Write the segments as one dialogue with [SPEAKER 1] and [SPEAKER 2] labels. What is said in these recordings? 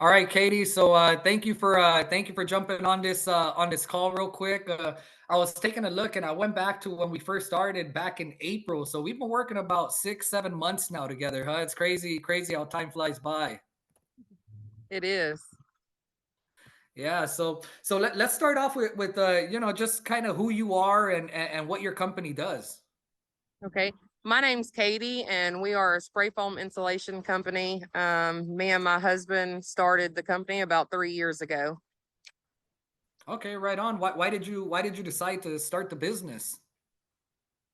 [SPEAKER 1] All right, Katie. So thank you for jumping on this call real quick. I was taking a look and I went back to when we first started back in April. So we've been working about 6, 7 months now together, huh? It's crazy how time flies by.
[SPEAKER 2] It is.
[SPEAKER 1] Yeah. So let's start off with just kind of who you are and what your company does.
[SPEAKER 2] Okay. My name's Katie, and we are a spray foam insulation company. Me and my husband started the company about 3 years ago.
[SPEAKER 1] Okay, right on. Why did you decide to start the business?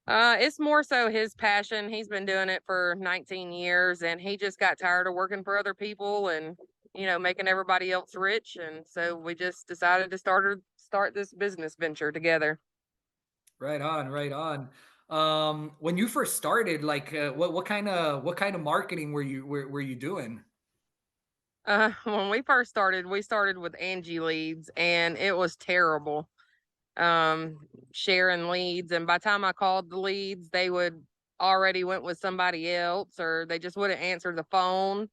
[SPEAKER 2] It's more so his passion. He's been doing it for 19 years, and he just got tired of working for other people and making everybody else rich. And so we just decided to start this business venture together.
[SPEAKER 1] Right on, right on. When you first started, like, what kind of marketing were you doing?
[SPEAKER 2] When we started with Angie leads, and it was terrible. Sharing leads, and by the time I called the leads, they would already went with somebody else, or they just wouldn't answer the phone.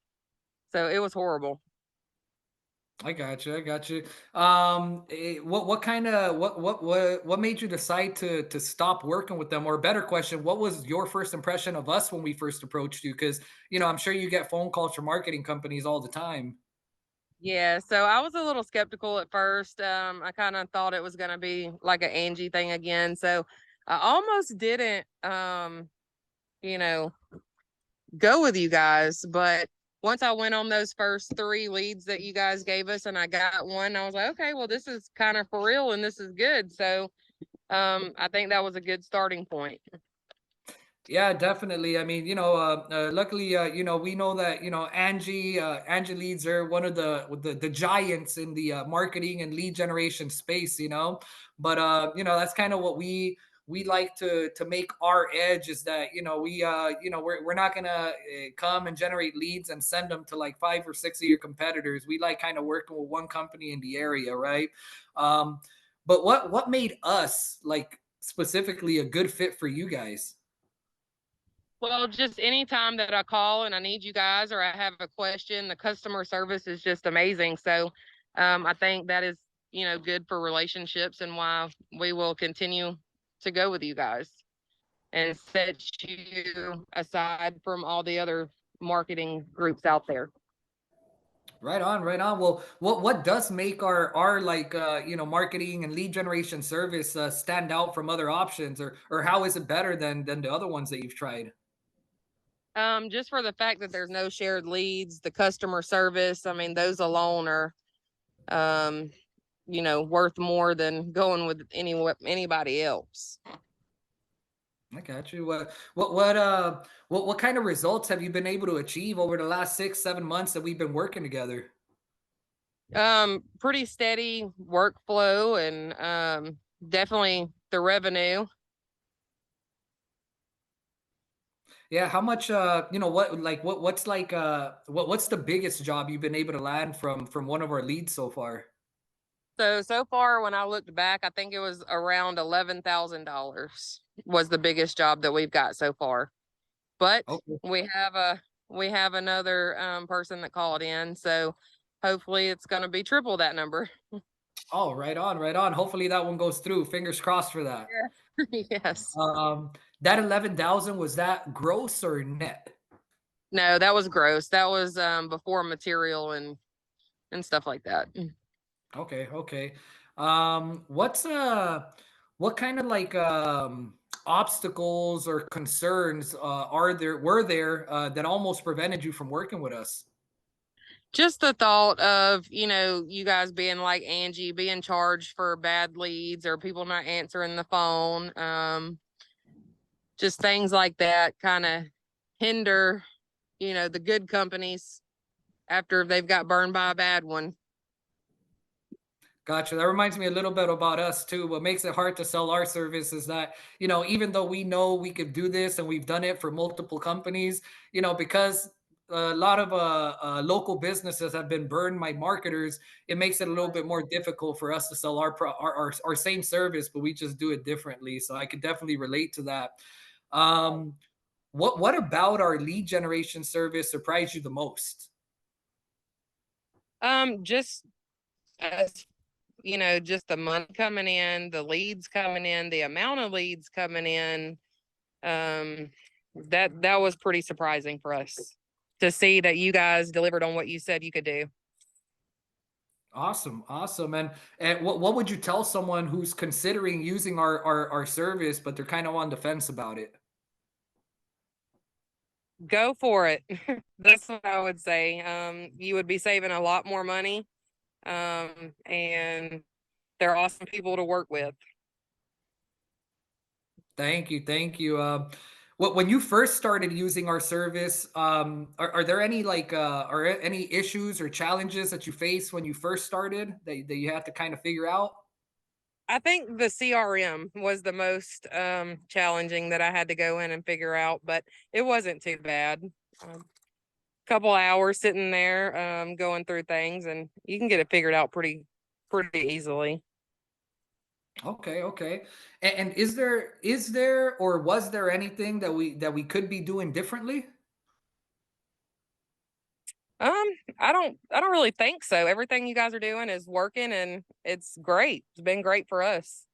[SPEAKER 2] So it was horrible.
[SPEAKER 1] I got you. I got you. What kind of what made you decide to stop working with them? Or a better question, what was your first impression of us when we first approached you? Because I'm sure you get phone calls from marketing companies all the time.
[SPEAKER 2] Yeah, so I was a little skeptical at first. I kind of thought it was going to be like an Angie thing again. So I almost didn't you know go with you guys, but once I went on those first three leads that you guys gave us and I got one, I was like, okay, well, this is kind of for real and this is good. So I think that was a good starting point.
[SPEAKER 1] Yeah, definitely. I mean, luckily, we know that Angie leads are one of the giants in the marketing and lead generation space. But that's kind of what we like to make our edge is that we're not gonna come and generate leads and send them to like 5 or 6 of your competitors. We like kind of working with one company in the area, right? Um, but what made us like specifically a good fit for you guys?
[SPEAKER 2] Well, just anytime that I call and I need you guys or I have a question, the customer service is just amazing. So I think that is, good for relationships and why we will continue to go with you guys and set you aside from all the other marketing groups out there.
[SPEAKER 1] Right on, right on. Well, what does make our like marketing and lead generation service stand out from other options, or how is it better than the other ones that you've tried?
[SPEAKER 2] Just for the fact that there's no shared leads, the customer service, I mean, those alone are um, worth more than going with anybody else.
[SPEAKER 1] I got you. What kind of results have you been able to achieve over the last 6, 7 months that we've been working together?
[SPEAKER 2] Pretty steady workflow and definitely the revenue.
[SPEAKER 1] Yeah, how much what's the biggest job you've been able to land from one of our leads so far?
[SPEAKER 2] So far, when I looked back, I think it was around $11,000 was the biggest job that we've got so far. But
[SPEAKER 1] Okay.
[SPEAKER 2] we have another person that called in, so hopefully it's going to be triple that number.
[SPEAKER 1] Oh, right on, right on. Hopefully that one goes through. Fingers crossed for that.
[SPEAKER 2] Yeah. Yes.
[SPEAKER 1] That 11,000, was that gross or net?
[SPEAKER 2] No, that was gross. That was before material and stuff like that.
[SPEAKER 1] Okay, okay. What kind of like obstacles or concerns were there that almost prevented you from working with us?
[SPEAKER 2] Just the thought of, you guys being like Angie, being charged for bad leads or people not answering the phone. Just things like that kind of hinder, the good companies after they've got burned by a bad one.
[SPEAKER 1] Gotcha. That reminds me a little bit about us too. What makes it hard to sell our service is that, even though we know we could do this and we've done it for multiple companies, because a lot of local businesses have been burned by marketers, it makes it a little bit more difficult for us to sell our same service, but we just do it differently. So I could definitely relate to that. Um, what about our lead generation service surprised you the most?
[SPEAKER 2] Just as just the money coming in, the leads coming in, the amount of leads coming in. Um, that was pretty surprising for us to see that you guys delivered on what you said you could do.
[SPEAKER 1] Awesome, awesome. And what would you tell someone who's considering using our service, but they're kind of on the fence about it?
[SPEAKER 2] Go for it. That's what I would say. You would be saving a lot more money. And they're awesome people to work with.
[SPEAKER 1] Thank you, thank you. When you first started using our service, are there any are any issues or challenges that you faced when you first started that you had to kind of figure out?
[SPEAKER 2] I think the CRM was the most challenging that I had to go in and figure out, but it wasn't too bad. Couple hours sitting there going through things, and you can get it figured out pretty easily.
[SPEAKER 1] Okay, okay. And is there or was there anything that we could be doing differently?
[SPEAKER 2] Um, I don't really think so. Everything you guys are doing is working, and it's great. It's been great for us.